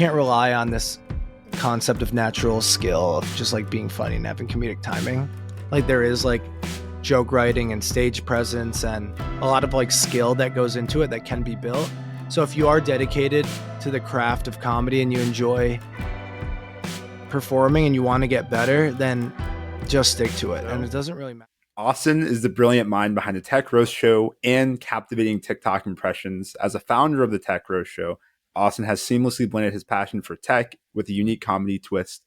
can't rely on this concept of natural skill of just like being funny and having comedic timing. Like there is like joke writing and stage presence and a lot of like skill that goes into it that can be built. So if you are dedicated to the craft of comedy and you enjoy performing and you want to get better, then just stick to it. And it doesn't really matter. Austin is the brilliant mind behind the Tech Roast Show and captivating TikTok impressions. As a founder of the Tech Roast Show, Austin has seamlessly blended his passion for tech with a unique comedy twist.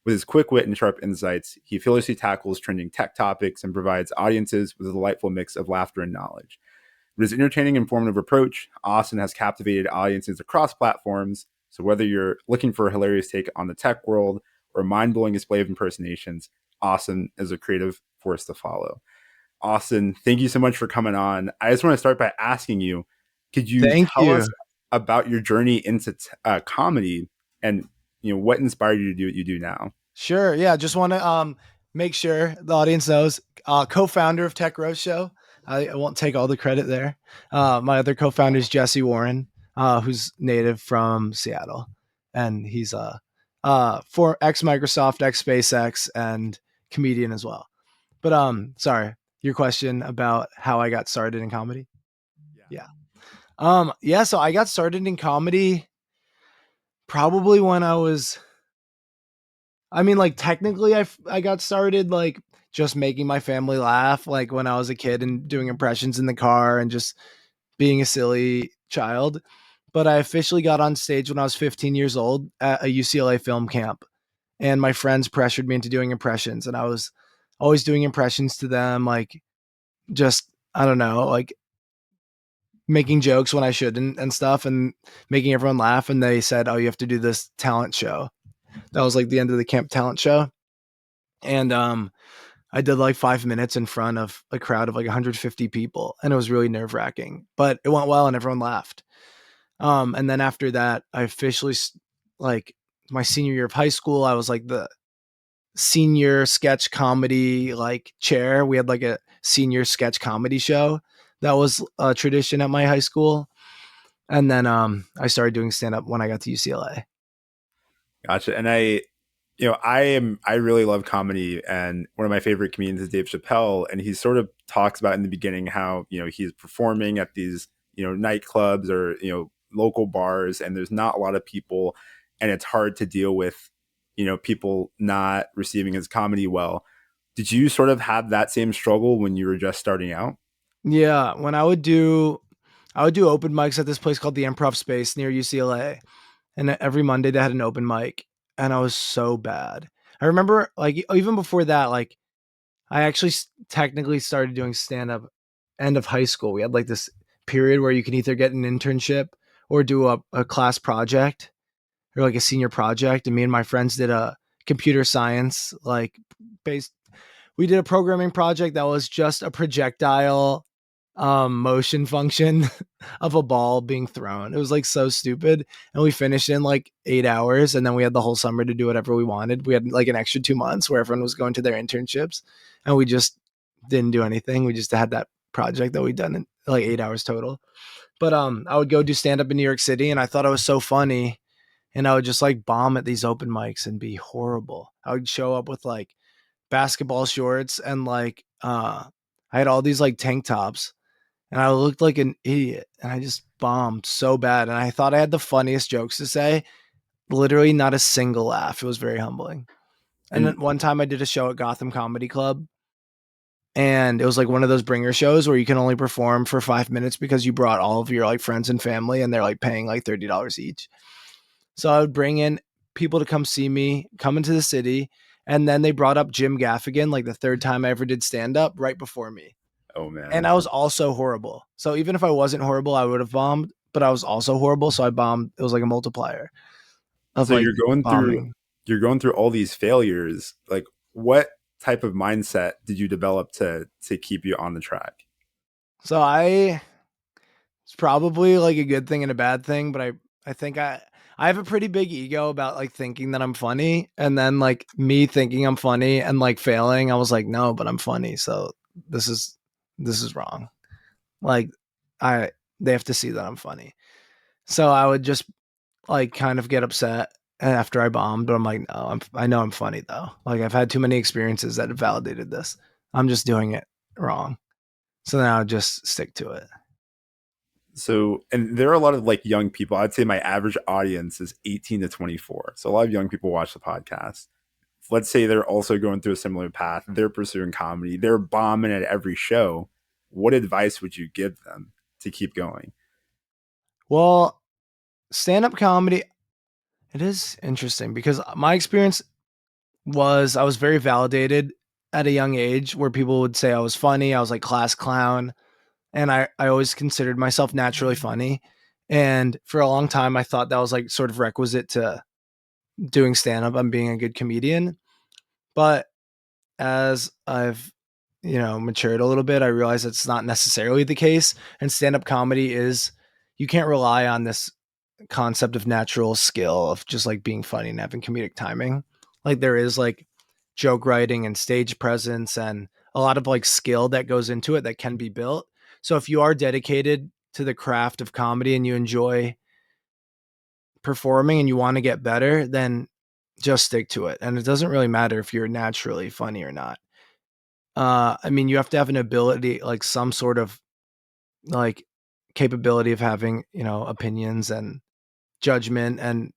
With his quick wit and sharp insights, he fearlessly tackles trending tech topics and provides audiences with a delightful mix of laughter and knowledge. With his entertaining, informative approach, Austin has captivated audiences across platforms. So whether you're looking for a hilarious take on the tech world or a mind-blowing display of impersonations, Austin is a creative force to follow. Austin, thank you so much for coming on. I just want to start by asking you, could you tell us about your journey into comedy and what inspired you to do what you do now? Sure. Yeah. Just want to make sure the audience knows, co-founder of Tech Roast Show. I won't take all the credit there. My other co-founder is Jesse Warren, who's native from Seattle, and he's for ex-Microsoft, ex-SpaceX, and comedian as well. But sorry, your question about how I got started in comedy. Yeah. So I got started in comedy probably when I was, technically I got started like just making my family laugh, like when I was a kid and doing impressions in the car and just being a silly child. But I officially got on stage when I was 15 years old at a UCLA film camp, and my friends pressured me into doing impressions, and I was always doing impressions to them, like just, I don't know, like making jokes when I shouldn't and stuff and making everyone laugh. And they said, oh, you have to do this talent show. That was like the end of the camp talent show. And I did like 5 minutes in front of a crowd of like 150 people, and it was really nerve wracking, but it went well and everyone laughed. And then after that, I officially, like my senior year of high school, I was like the senior sketch comedy like chair. We had like a senior sketch comedy show. That was a tradition at my high school. And then I started doing stand up when I got to UCLA. Gotcha. And I really love comedy, and one of my favorite comedians is Dave Chappelle, and he sort of talks about in the beginning how, he's performing at these, nightclubs or, local bars, and there's not a lot of people, and it's hard to deal with, people not receiving his comedy well. Did you sort of have that same struggle when you were just starting out? Yeah, when I would do open mics at this place called the Improv Space near UCLA. And every Monday they had an open mic, and I was so bad. I remember like even before that, like I actually technically started doing stand up end of high school. We had like this period where you can either get an internship or do a class project or like a senior project. And me and my friends did a computer science, like we did a programming project that was just a projectile motion function of a ball being thrown. It was like so stupid. And we finished in like 8 hours, and then we had the whole summer to do whatever we wanted. We had like an extra 2 months where everyone was going to their internships, and we just didn't do anything. We just had that project that we'd done in like 8 hours total. But I would go do stand up in New York City, and I thought I was so funny, and I would just like bomb at these open mics and be horrible. I would show up with like basketball shorts and like I had all these like tank tops, and I looked like an idiot, and I just bombed so bad. And I thought I had the funniest jokes to say. Literally not a single laugh. It was very humbling. And then one time I did a show at Gotham Comedy Club, and it was like one of those bringer shows where you can only perform for 5 minutes because you brought all of your like friends and family, and they're like paying like $30 each. So I would bring in people to come see me, come into the city. And then they brought up Jim Gaffigan, like the third time I ever did stand up, right before me. Oh man. And I was also horrible. So even if I wasn't horrible, I would have bombed, but I was also horrible. So I bombed. It was like a multiplier of so like you're going bombing. You're going through all these failures. Like, what type of mindset did you develop to keep you on the track? So it's probably like a good thing and a bad thing, but I think I have a pretty big ego about like thinking that I'm funny, and then like me thinking I'm funny and like failing. I was like, no, but I'm funny. So this is wrong. Like they have to see that I'm funny. So I would just like kind of get upset after I bombed, but I'm like, no, I know I'm funny though. Like I've had too many experiences that have validated this. I'm just doing it wrong. So then I'll just stick to it. So, and there are a lot of like young people. I'd say my average audience is 18 to 24. So a lot of young people watch the podcast. Let's say they're also going through a similar path. They're pursuing comedy. They're bombing at every show. What advice would you give them to keep going? Well, stand up comedy, it is interesting because my experience was I was very validated at a young age where people would say I was funny. I was like class clown. And I always considered myself naturally funny. And for a long time, I thought that was like sort of requisite to doing stand up. I'm being a good comedian. But as I've, matured a little bit, I realize it's not necessarily the case. And stand up comedy is, you can't rely on this concept of natural skill of just like being funny and having comedic timing. Like there is like joke writing and stage presence and a lot of like skill that goes into it that can be built. So if you are dedicated to the craft of comedy and you enjoy performing and you want to get better, then just stick to it. And it doesn't really matter if you're naturally funny or not. I mean, you have to have an ability, like some sort of like capability of having, opinions and judgment and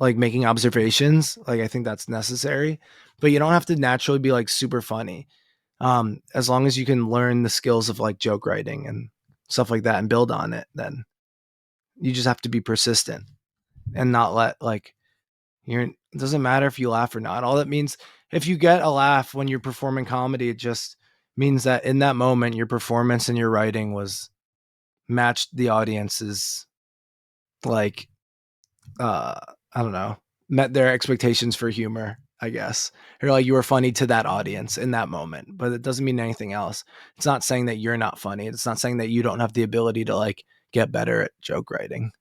like making observations. Like I think that's necessary, but you don't have to naturally be like super funny. As long as you can learn the skills of like joke writing and stuff like that and build on it, then you just have to be persistent and not let like it doesn't matter if you laugh or not. All that means if you get a laugh when you're performing comedy, it just means that in that moment your performance and your writing was matched the audience's like uh I don't know, met their expectations for humor, I guess. Or like you were funny to that audience in that moment, but it doesn't mean anything else. It's not saying that you're not funny. It's not saying that you don't have the ability to like get better at joke writing.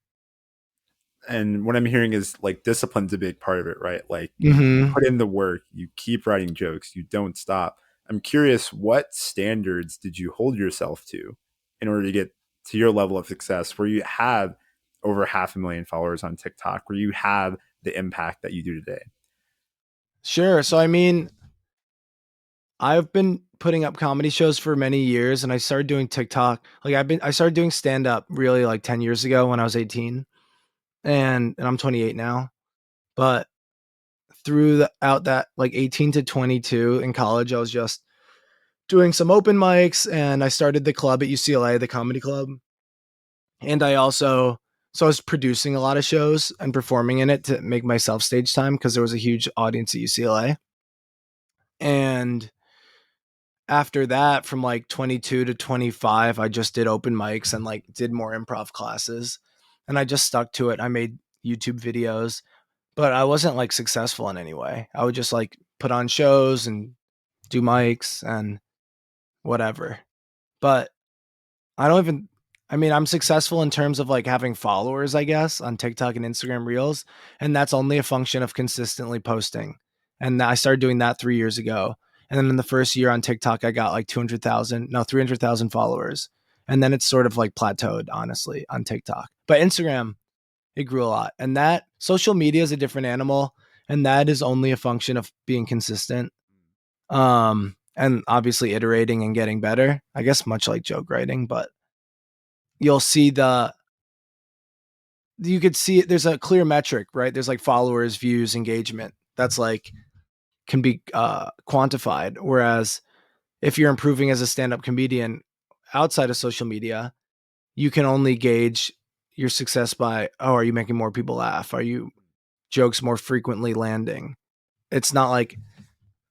And what I'm hearing is like discipline's a big part of it, right? Like you Mhm. put in the work, you keep writing jokes, you don't stop. I'm curious, what standards did you hold yourself to in order to get to your level of success where you have over 500,000 followers on TikTok, where you have the impact that you do today? Sure. So I mean, I've been putting up comedy shows for many years and I started doing TikTok. Like I started doing stand up really like 10 years ago when I was 18 and I'm 28 now. But out that like 18 to 22 in college, I was just doing some open mics and I started the club at UCLA, the comedy club. And so I was producing a lot of shows and performing in it to make myself stage time because there was a huge audience at UCLA. And after that, from like 22 to 25, I just did open mics and like did more improv classes. And I just stuck to it. I made YouTube videos, but I wasn't like successful in any way. I would just like put on shows and do mics and whatever. But I don't even I mean, I'm successful in terms of like having followers, I guess, on TikTok and Instagram Reels, and that's only a function of consistently posting. And I started doing that 3 years ago. And then in the first year on TikTok, I got like 200,000, no, 300,000 followers. And then it's sort of like plateaued, honestly, on TikTok. But Instagram, it grew a lot. And that social media is a different animal, and that is only a function of being consistent. And obviously iterating and getting better. I guess much like joke writing, but you'll see you could see it. There's a clear metric, right? There's like followers, views, engagement. That's like can be quantified. Whereas if you're improving as a stand-up comedian outside of social media, you can only gauge your success by, oh, are you making more people laugh? Are you jokes more frequently landing? It's not like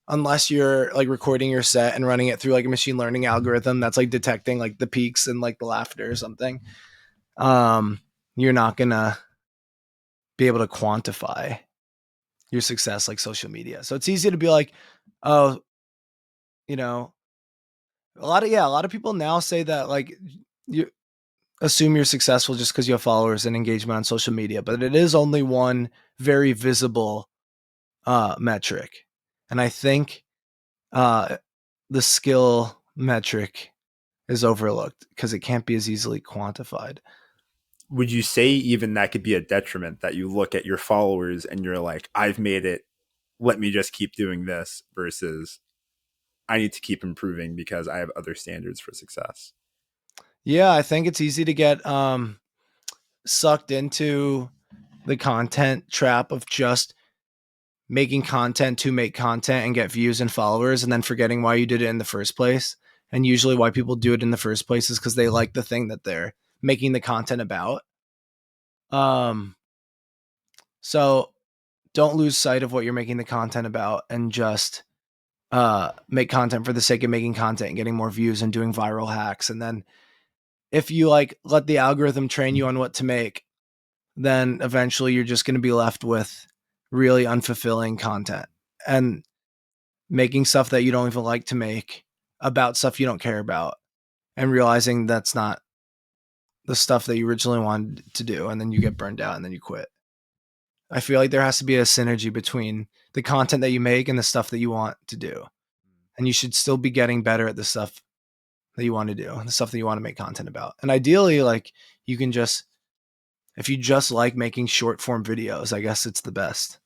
unless you're like recording your set and running it through like a machine learning algorithm that's like detecting like the peaks and like the laughter or something. Um, you're not gonna be able to quantify your success like social media. So it's easy to be like, oh, you know, a lot of people now say that like you assume you're successful just because you have followers and engagement on social media, but it is only one very visible metric. And I think uh the skill metric is overlooked because it can't be as easily quantified. would you say even that could be a detriment that you look at your followers and you're like, I've made it, let me just keep doing this versus I need to keep improving because I have other standards for success? Yeah, I think it's easy to get sucked into the content trap of just making content to make content and get views and followers and then forgetting why you did it in the first place. And usually why people do it in the first place is because they like the thing that they're making the content about. Um, so don't lose sight of what you're making the content about and just make content for the sake of making content and getting more views and doing viral hacks. And then if you like let the algorithm train you on what to make, then eventually you're just going to be left with really unfulfilling content and making stuff that you don't even like to make about stuff you don't care about and realizing that's not the stuff that you originally wanted to do. And then you get burned out and then you quit. I feel like there has to be a synergy between the content that you make and the stuff that you want to do. And you should still be getting better at the stuff that you want to do, the stuff that you want to make content about. And ideally, like you can just, if you just like making short form videos, I guess it's the best.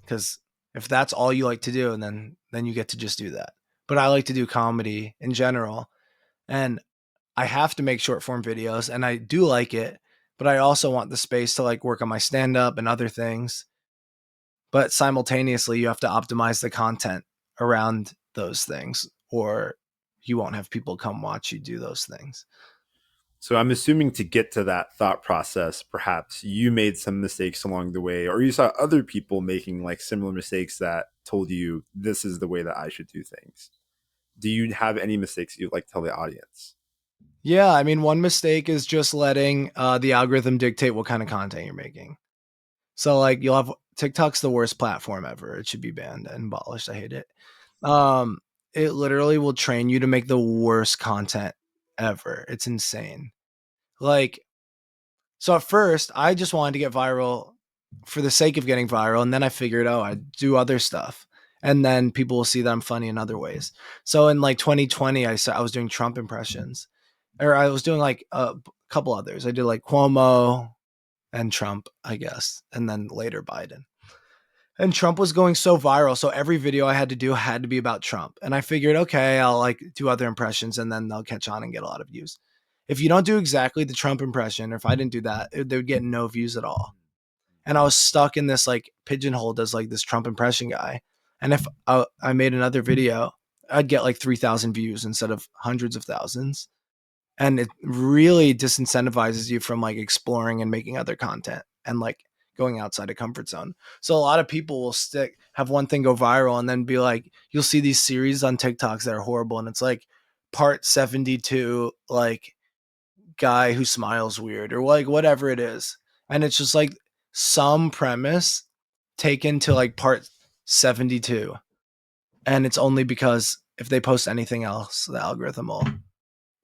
Because if that's all you like to do, and then you get to just do that. But I like to do comedy in general, and I have to make short form videos, and I do like it. But I also want the space to like work on my stand up and other things. But simultaneously, you have to optimize the content around those things, or you won't have people come watch you do those things. So I'm assuming to get to that thought process, perhaps you made some mistakes along the way, or you saw other people making like similar mistakes that told you this is the way that I should do things. Do you have any mistakes you'd like to tell the audience? Yeah, I mean, one mistake is just letting the algorithm dictate what kind of content you're making. So like you'll have TikTok's the worst platform ever. It should be banned and abolished. I hate it. Um, it literally will train you to make the worst content ever. It's insane. Like, so at first I just wanted to get viral for the sake of getting viral, and then I figured, oh, I do other stuff, and then people will see that I'm funny in other ways. So in like 2020, I was doing Trump impressions, or I was doing like a couple others. I did like Cuomo and Trump, I guess, and then later Biden. And Trump was going so viral, so every video I had to do had to be about Trump. And I figured, okay, I'll like do other impressions and then they'll catch on and get a lot of views. If you don't do exactly the Trump impression, or if I didn't do that, they would get no views at all. And I was stuck in this like pigeonhole as like this Trump impression guy. And if I made another video, I'd get like 3,000 views instead of hundreds of thousands. And it really disincentivizes you from like exploring and making other content and like going outside of comfort zone. So a lot of people will have one thing go viral and then be like, you'll see these series on TikToks that are horrible. And it's like part 72, like guy who smiles weird or like whatever it is. And it's just like some premise taken to like part 72. And it's only because if they post anything else, the algorithm will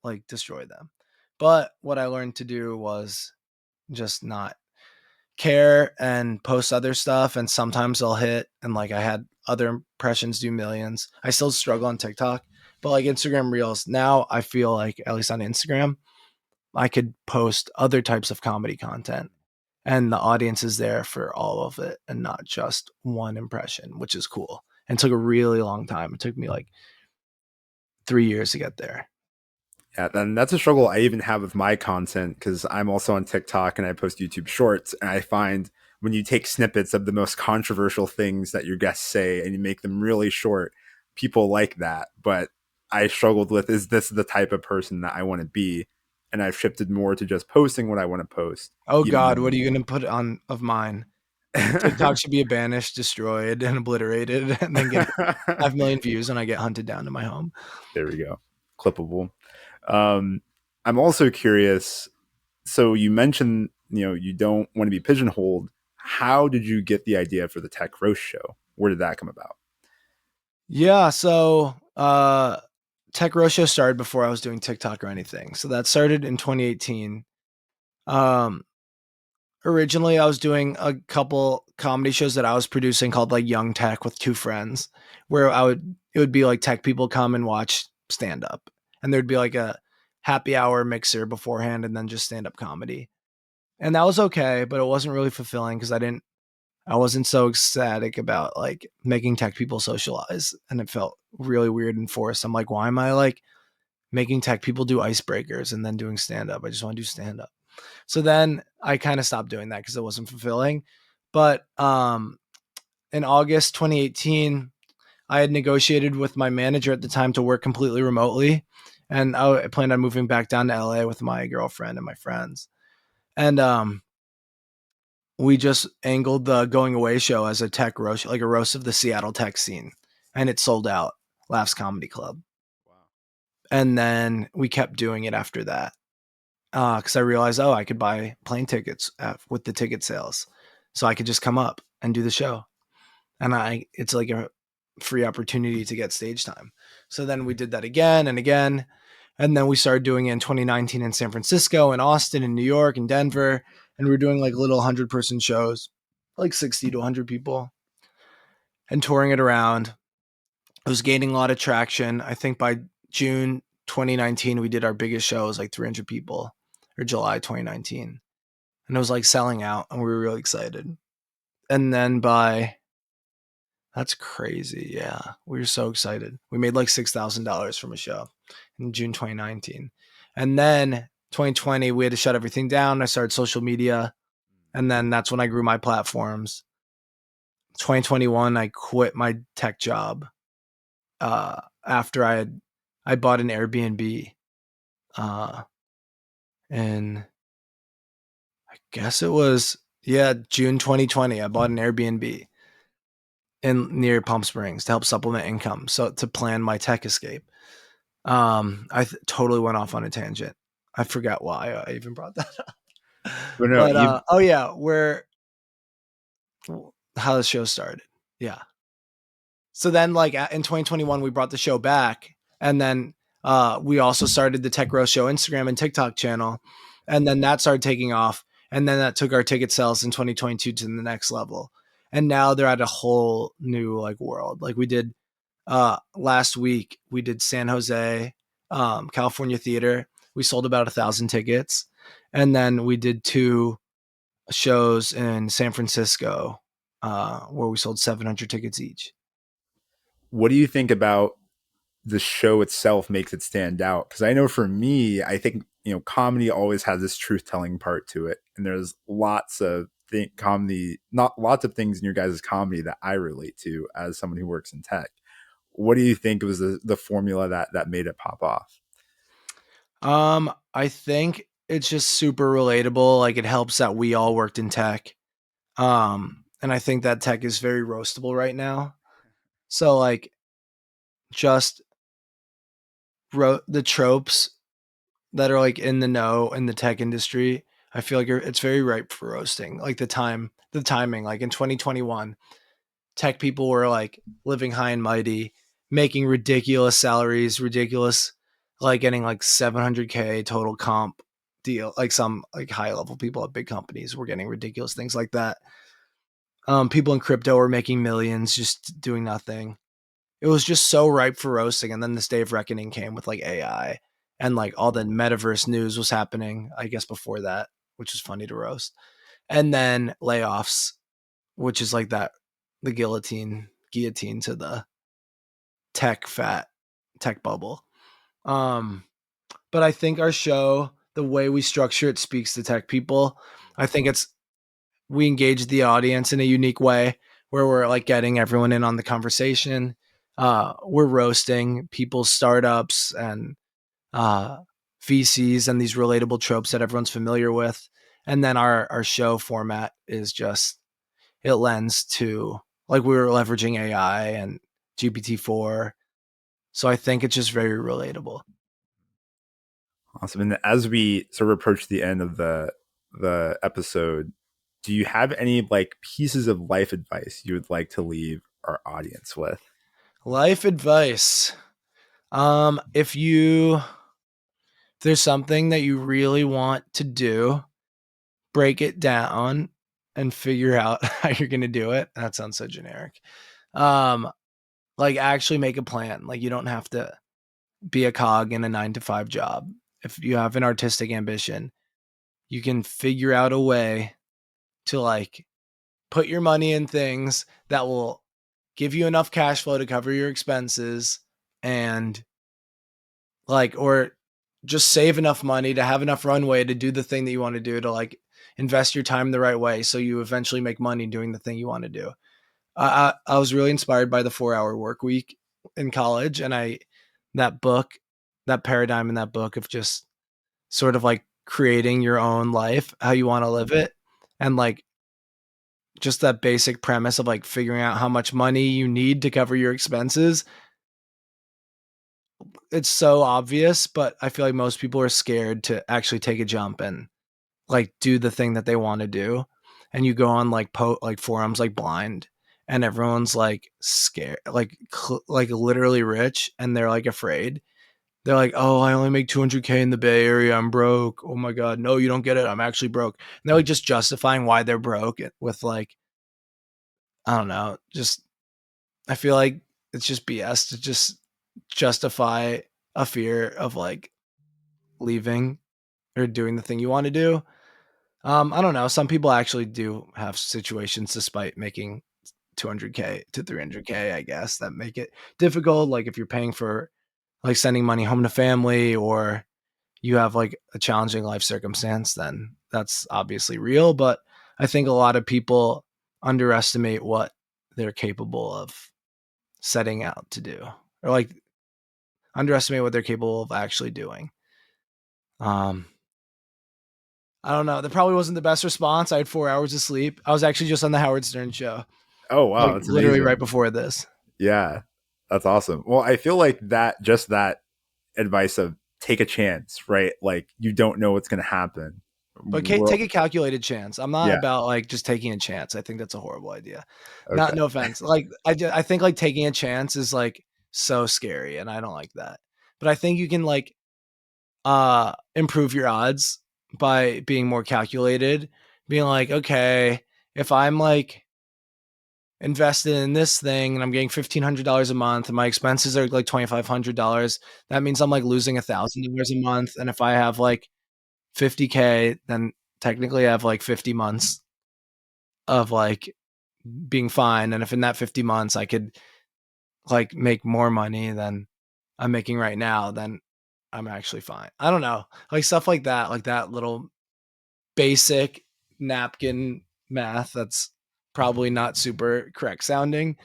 like destroy them. But what I learned to do was just not care and post other stuff. And sometimes I'll hit, and like I had other impressions do millions. I still struggle on TikTok, but like Instagram Reels, now I feel like, at least on Instagram, I could post other types of comedy content and the audience is there for all of it and not just one impression, which is cool. And it took a really long time. It took me like 3 years to get there. Yeah, then that's a struggle I even have with my content because I'm also on TikTok and I post YouTube shorts. And I find when you take snippets of the most controversial things that your guests say and you make them really short, people like that. But I struggled with, is this the type of person that I want to be? And I've shifted more to just posting what I want to post, Oh even God, what are though. you gonna put on of mine? TikTok should be banished, destroyed, and obliterated, and then get 5 million views, and I get hunted down to my home. There we go. Clippable. Um, I'm also curious. So you mentioned, you don't want to be pigeonholed. How did you get the idea for the Tech Roast show? Where did that come about? Yeah, so Tech Roadshow started before I was doing TikTok or anything. So that started in 2018. Um, Originally I was doing a couple comedy shows that I was producing called like Young Tech with two friends, where it would be like tech people come and watch stand up, and there'd be like a happy hour mixer beforehand, and then just stand up comedy. And that was okay, but it wasn't really fulfilling because I wasn't so ecstatic about like making tech people socialize, and it felt really weird and forced. I'm like, why am I like making tech people do icebreakers and then doing stand up? I just want to do stand up. So then I kind of stopped doing that because it wasn't fulfilling. But in August 2018, I had negotiated with my manager at the time to work completely remotely. And I planned on moving back down to LA with my girlfriend and my friends. And we just angled the going away show as a tech roast, like a roast of the Seattle tech scene. And it sold out, Laughs Comedy Club. Wow. And then we kept doing it after that. Because I realized, oh, I could buy plane tickets with the ticket sales. So I could just come up and do the show. And it's like a free opportunity to get stage time. So then we did that again and again. And then we started doing it in 2019 in San Francisco and Austin and New York and Denver. And we were doing like little 100-person shows, like 60 to 100 people, and touring it around. It was gaining a lot of traction. I think by June 2019, we did our biggest show. It was like 300 people, or July 2019. And it was like selling out, and we were really excited. And then by That's crazy. Yeah. We were so excited. We made like $6,000 from a show in June 2019. And then 2020, we had to shut everything down. I started social media. And then that's when I grew my platforms. 2021, I quit my tech job after I bought an Airbnb. Uh, and I guess it was, yeah, June 2020. I bought an Airbnb in near Palm Springs to help supplement income. So to plan my tech escape. Totally went off on a tangent. I forgot why I even brought that up. But no, But you oh yeah, where how the show started. Yeah. So then like in 2021 we brought the show back, and then we also started the Tech Roast Show Instagram and TikTok channel, and then that started taking off, and then that took our ticket sales in 2022 to the next level. And now they're at a whole new like world. Like we did last week we did San Jose, California theater. We sold about 1,000 tickets, and then we did two shows in San Francisco, where we sold 700 tickets each. what do you think about the show itself makes it stand out? Because I know for me, I think comedy always has this truth telling part to it, and there's lots of comedy, not lots of things in your guys' comedy that I relate to as someone who works in tech. What do you think was the formula that made it pop off? I think it's just super relatable. Like it helps that we all worked in tech. And I think that tech is very roastable right now. So like just the tropes that are like in the know in the tech industry, I feel like it's very ripe for roasting. Like the timing, like in 2021, tech people were like living high and mighty, making ridiculous salaries, ridiculous, like getting like 700K total comp deal. Like some like high level people at big companies were getting ridiculous things like that. People in crypto were making millions just doing nothing. It was just so ripe for roasting. And then this day of reckoning came with like AI, and like all the metaverse news was happening, I guess, before that, which was funny to roast. And then layoffs, which is like that, the guillotine to the fat tech bubble. Um, but I think our show, the way we structure it, speaks to tech people. I think we engage the audience in a unique way where we're like getting everyone in on the conversation. We're roasting people's startups and uh, VCs and these relatable tropes that everyone's familiar with. And then our show format is just, it lends to like we were leveraging AI and GPT-4. So I think it's just very relatable. Awesome. And as we sort of approach the end of the episode, do you have any like pieces of life advice you would like to leave our audience with? Life advice. If there's something that you really want to do, break it down and figure out how you're going to do it. That sounds so generic. Um, like actually make a plan. Like you don't have to be a cog in a 9 to 5 job. If you have an artistic ambition, you can figure out a way to like put your money in things that will give you enough cash flow to cover your expenses and like or just save enough money to have enough runway to do the thing that you want to do, to like invest your time the right way so you eventually make money doing the thing you want to do. I was really inspired by the 4 hour work week in college, and that book, that paradigm in that book of just sort of like creating your own life, how you want to live it, and like just that basic premise of like figuring out how much money you need to cover your expenses. It's so obvious, but I feel like most people are scared to actually take a jump and like do the thing that they want to do. And you go on like like forums like Blind, and everyone's like scared, like like literally rich, and they're like afraid. They're like, "Oh, I only make 200K in the Bay Area. I'm broke. Oh my god, no, you don't get it. I'm actually broke." And they're like just justifying why they're broke with like, I don't know, just I feel like it's just BS to just justify a fear of like leaving or doing the thing you want to do. I don't know. Some people actually do have situations despite making 200K to 300K, I guess, that make it difficult. Like if you're paying for like sending money home to family, or you have like a challenging life circumstance, then that's obviously real. But I think a lot of people underestimate what they're capable of setting out to do, or like underestimate what they're capable of actually doing. Um, I don't know. That probably wasn't the best response. I had 4 hours of sleep. I was actually just on the Howard Stern show, Oh wow, like that's literally right amazing. before this. Yeah, that's awesome. Well, I feel like that advice of take a chance, right? Like you don't know what's going to happen. But We're, take a calculated chance. I'm not yeah. about like just taking a chance. I think that's a horrible idea. Not Okay. no offense. Like I think like taking a chance is like so scary, and I don't like that. But I think you can like improve your odds by being more calculated, being like, okay, if I'm like invested in this thing and I'm getting $1,500 a month and my expenses are like $2,500, that means I'm like losing $1,000 a month. And if I have like 50K, then technically I have like 50 months of like being fine. And if in that 50 months I could like make more money than I'm making right now, then I'm actually fine. I don't know. Like stuff like that little basic napkin math that's probably not super correct sounding.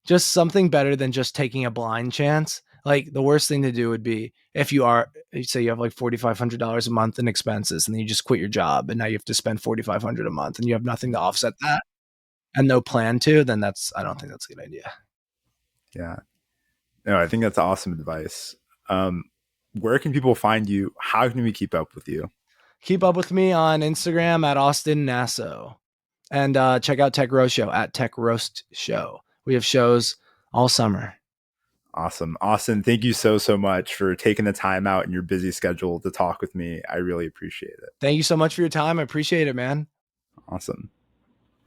Just something better than just taking a blind chance. Like the worst thing to do would be if you say you have like $4,500 a month in expenses, and then you just quit your job and now you have to spend 4,500 a month and you have nothing to offset that and no plan to, then I don't think that's a good idea. Yeah. No, I think that's awesome advice. Um, where can people find you? How can we keep up with you? Keep up with me on Instagram at Austin Nasso, and check out Tech Roast Show at Tech Roast Show. We have shows all summer. Awesome. Austin, thank you so much for taking the time out in your busy schedule to talk with me. I really appreciate it. Thank you so much for your time. I appreciate it, man. Awesome.